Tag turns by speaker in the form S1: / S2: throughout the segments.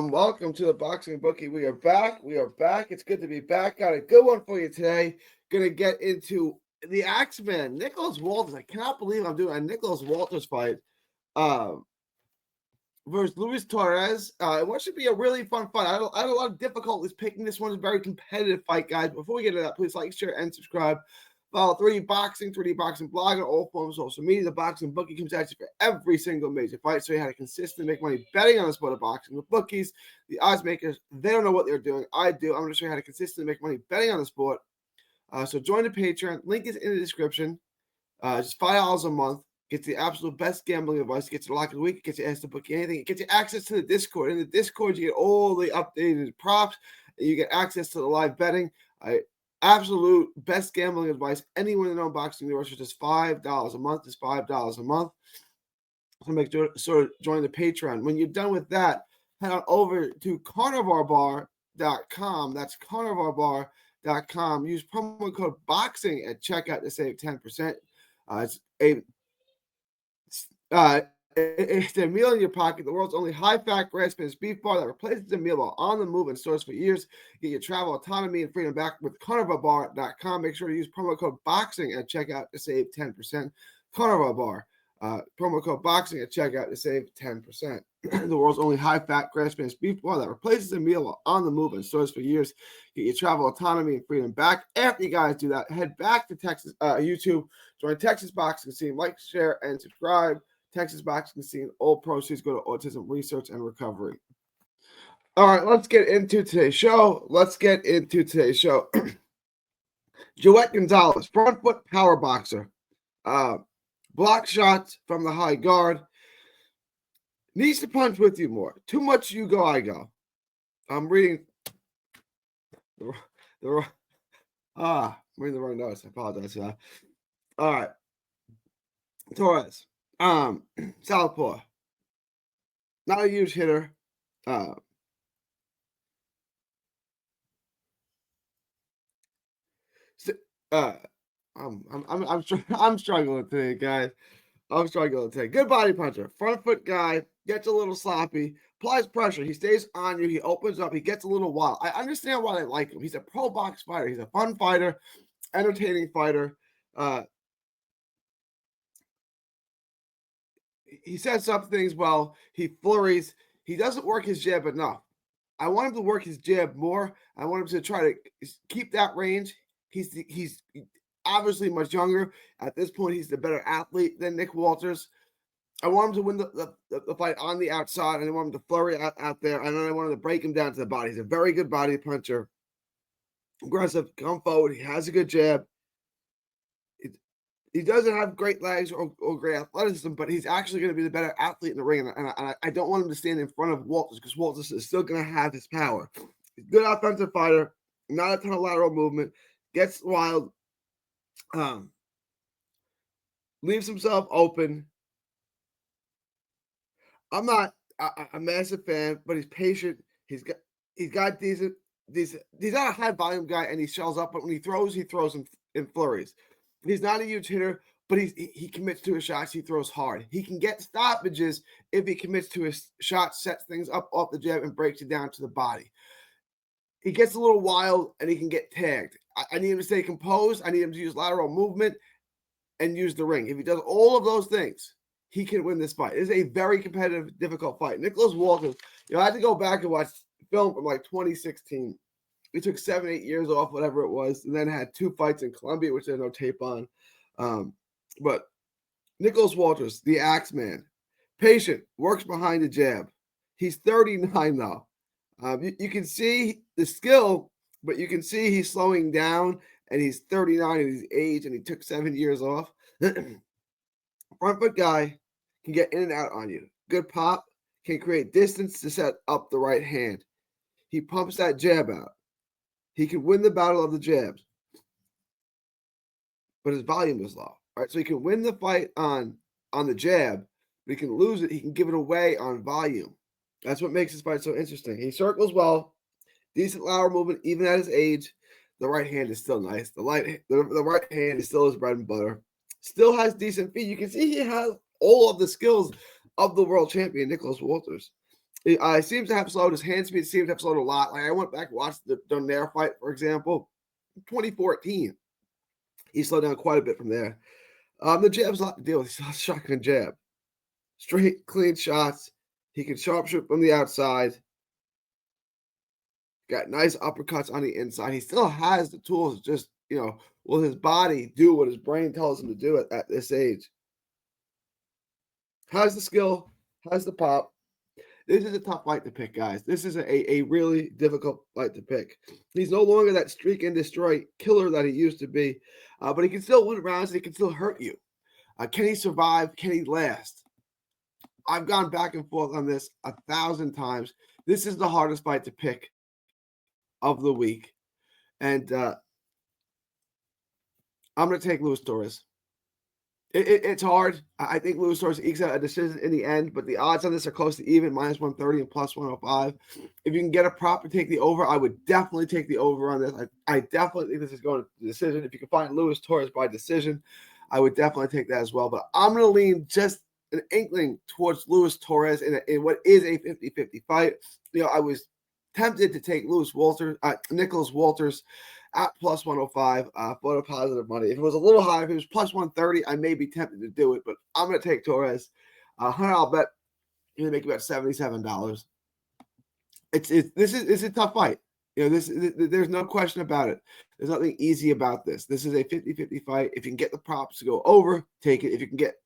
S1: Welcome to the Boxing Bookie. We are back. It's good to be back. Got a good one for you today. Gonna get into the Axeman, Nicholas Walters. I cannot believe I'm doing a Nicholas Walters fight versus Lis Torres. What should be a really fun fight. I had a lot of difficulties picking this one. It's a very competitive fight, guys. Before we get into that, please like, share, and subscribe. Follow 3D Boxing blog on all forms of social media. The Boxing Bookie comes at you for every single major fight, so you had to consistently make money betting on the sport of boxing. The bookies, the odds makers, they don't know what they're doing. I do. I'm going to show you how to consistently make money betting on the sport. So join the Patreon. Link is in the description. Just $5 a month. Gets the absolute best gambling advice. Gets you the lock of the week. Gets you asked to book anything. It gets you access to the Discord. In the Discord, you get all the updated props. And you get access to the live betting. Absolute best gambling advice. Anyone in the boxing universe is just $5 a month. Is $5 a month. So make sure to join the Patreon. When you're done with that, head on over to carnivorebar.com. That's carnivorebar.com. Use promo code BOXING at checkout to save 10%. It's a meal in your pocket. The world's only high-fat, grass-finished beef bar that replaces the meal while on the move and stores for years. Get your travel autonomy and freedom back with carnivorebar.com. Make sure to use promo code BOXING at checkout to save 10%. Carnivore Bar. Promo code BOXING at checkout to save 10%. The world's only high-fat, grass-finished beef bar that replaces the meal while on the move and stores for years. Get your travel autonomy and freedom back. After you guys do that, head back to Texas YouTube. Join Texas Boxing Scene. Like, share, and subscribe. Texas Boxing Scene. All proceeds go to autism research and recovery. All right, let's get into today's show. Joet Gonzalez, front foot power boxer. Block shots from the high guard. Needs to punch with you more. Too much you go, I go. I'm reading I'm reading the wrong notes. I apologize for that. All right. Torres. Southpaw. Not a huge hitter. I'm struggling today, guys. I'm struggling today. Good body puncher. Front foot guy. Gets a little sloppy. Applies pressure. He stays on you. He opens up. He gets a little wild. I understand why they like him. He's a pro box fighter. He's a fun fighter. Entertaining fighter. He sets up things well. He flurries. He doesn't work his jab enough. I want him to work his jab more. I want him to try to keep that range. He's obviously much younger. At this point, he's the better athlete than Nick Walters. I want him to win the fight on the outside, and I want him to flurry out there, and then I want him to break him down to the body. He's a very good body puncher. Aggressive, come forward. He has a good jab. He doesn't have great legs or great athleticism, but he's actually going to be the better athlete in the ring. And I don't want him to stand in front of Walters because Walters is still going to have his power. He's a good offensive fighter, not a ton of lateral movement, gets wild, leaves himself open. I'm not a massive fan, but he's patient. He's got decent. He's not a high volume guy, and he shells up. But when he throws in flurries. He's not a huge hitter, but he commits to his shots. He throws hard. He can get stoppages if he commits to his shots, sets things up off the jab, and breaks it down to the body. He gets a little wild, and he can get tagged. I need him to stay composed. I need him to use lateral movement and use the ring. If he does all of those things, he can win this fight. It is a very competitive, difficult fight. Nicholas Walters, I had to go back and watch film from like 2016. He took 7-8 years off, whatever it was, and then had 2 fights in Colombia, which there's no tape on. But Nicholas Walters, the Axeman, patient, works behind the jab. He's 39 now. You can see the skill, but you can see he's slowing down, and he's 39 at his age, and he took 7 years off. Front foot guy can get in and out on you. Good pop, can create distance to set up the right hand. He pumps that jab out. He can win the battle of the jabs, but his volume is low. Right, so he can win the fight on the jab, but he can lose it. He can give it away on volume. That's what makes his fight so interesting. He circles well, Decent lateral movement, even at his age. The right hand is still nice. The right hand is still his bread and butter. Still has decent feet. You can see he has all of the skills of the world champion, Nicholas Walters. He seems to have slowed. His hand speed seems to have slowed a lot. Like I went back and watched the Donaire fight, for example, 2014. He slowed down quite a bit from there. The jab's a lot to deal with. He's a shotgun jab. Straight, clean shots. He can sharpshoot from the outside. Got nice uppercuts on the inside. He still has the tools. Just, will his body do what his brain tells him to do at this age? Has the skill, has the pop. This is a tough fight to pick, guys. This is a really difficult fight to pick. He's no longer that streak and destroy killer that he used to be, but he can still win rounds. He can still hurt you. Can he survive? Can he last? I've gone back and forth on this 1,000 times. This is the hardest fight to pick of the week. And I'm going to take Lis Torres. It's hard. I think Lis Torres ekes out a decision in the end, but the odds on this are close to even, -130 and +105. If you can get a prop to take the over, I would definitely take the over on this. I definitely think this is going to decision. If you can find Lis Torres by decision, I would definitely take that as well. But I'm going to lean just an inkling towards Lis Torres in what is a 50-50 fight. I was tempted to take Nicholas Walters at +105 for the positive money. If it was a little higher, if it was +130, I may be tempted to do it, but I'm going to take Torres. I'll bet you're going to make about $77. This is a tough fight. There's no question about it. There's nothing easy about this. This is a 50-50 fight. If you can get the props to go over, take it. If you can get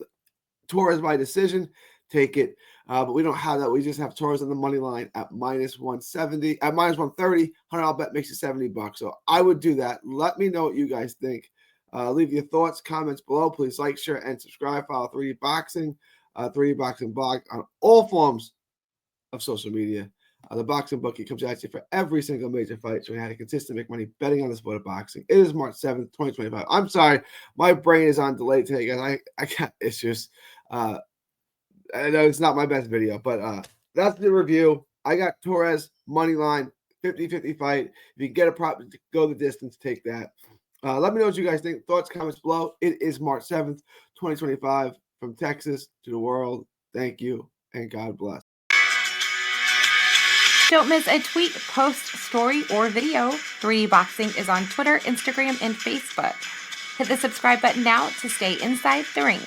S1: Torres by decision, take it. But we don't have that. We just have Torres on the money line at -170, at -130. $100 bet makes you $70. So I would do that. Let me know what you guys think. Leave your thoughts, comments below. Please like, share, and subscribe. Follow 3D Boxing, 3D Boxing blog on all forms of social media. The Boxing Bookie comes at you for every single major fight. So we had a consistent make money betting on the sport of boxing. It is March 7th, 2025. I'm sorry. My brain is on delay today, guys. I got issues. I know it's not my best video, but that's the review. I got Torres, money line, 50-50 fight. If you can get a prop to go the distance, take that. Let me know what you guys think. Thoughts, comments below. It is March 7th, 2025. From Texas to the world. Thank you, and God bless.
S2: Don't miss a tweet, post, story, or video. 3D Boxing is on Twitter, Instagram, and Facebook. Hit the subscribe button now to stay inside the ring.